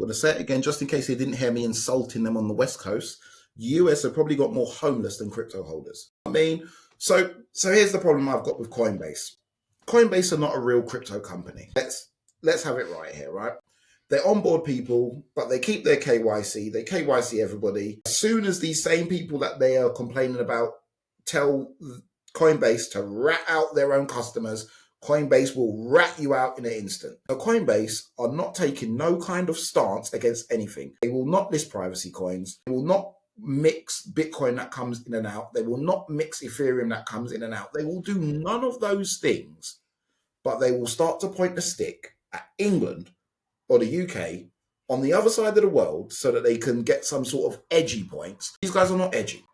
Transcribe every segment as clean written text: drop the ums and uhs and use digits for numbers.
going to say it again, just in case they didn't hear me insulting them on the West Coast. US have probably got more homeless than crypto holders. I mean, so here's the problem I've got with Coinbase. Coinbase are not a real crypto company. Let's have it right here, right? They onboard people, but they keep their KYC. They KYC everybody. As soon as these same people that they are complaining about tell Coinbase to rat out their own customers, Coinbase will rat you out in an instant. So Coinbase are not taking no kind of stance against anything. They will not list privacy coins. They will not mix Bitcoin that comes in and out. They will not mix Ethereum that comes in and out. They will do none of those things, but they will start to point the stick at England or the UK on the other side of the world so that they can get some sort of edgy points. These guys are not edgy.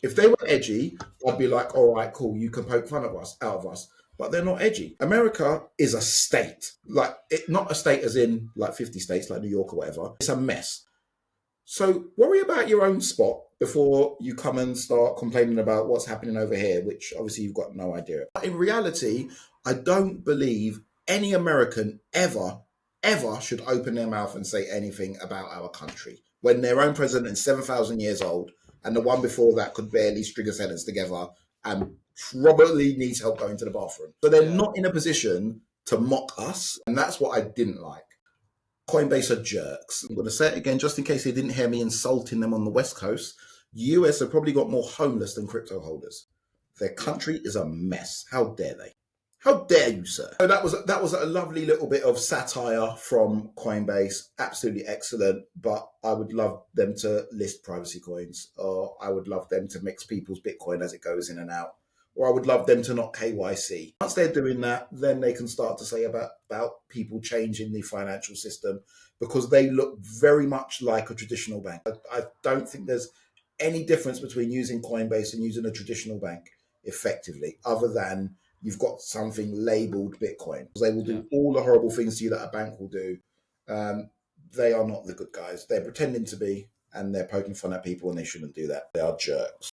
If they were edgy, I'd be like, all right, cool, you can poke fun of us, out of us. But they're not edgy. America is a state. Not a state as in like 50 states, like New York or whatever. It's a mess. So worry about your own spot before you come and start complaining about what's happening over here, which obviously you've got no idea. But in reality, I don't believe any American ever should open their mouth and say anything about our country when their own president is 7,000 years old and the one before that could barely string a sentence together and probably needs help going to the bathroom. So they're not in a position to mock us, and that's what I didn't like. Coinbase are jerks. I'm going to say it again, just in case they didn't hear me insulting them on the West Coast. US have probably got more homeless than crypto holders. Their country is a mess. How dare they? How dare you, sir? So that was a lovely little bit of satire from Coinbase. Absolutely excellent. But I would love them to list privacy coins, or I would love them to mix people's Bitcoin as it goes in and out, or I would love them to not KYC. Once they're doing that, then they can start to say about people changing the financial system, because they look very much like a traditional bank. I don't think there's any difference between using Coinbase and using a traditional bank effectively, other than you've got something labeled Bitcoin. They will do all the horrible things to you that a bank will do. They are not the good guys. They're pretending to be, and they're poking fun at people, and they shouldn't do that. They are jerks.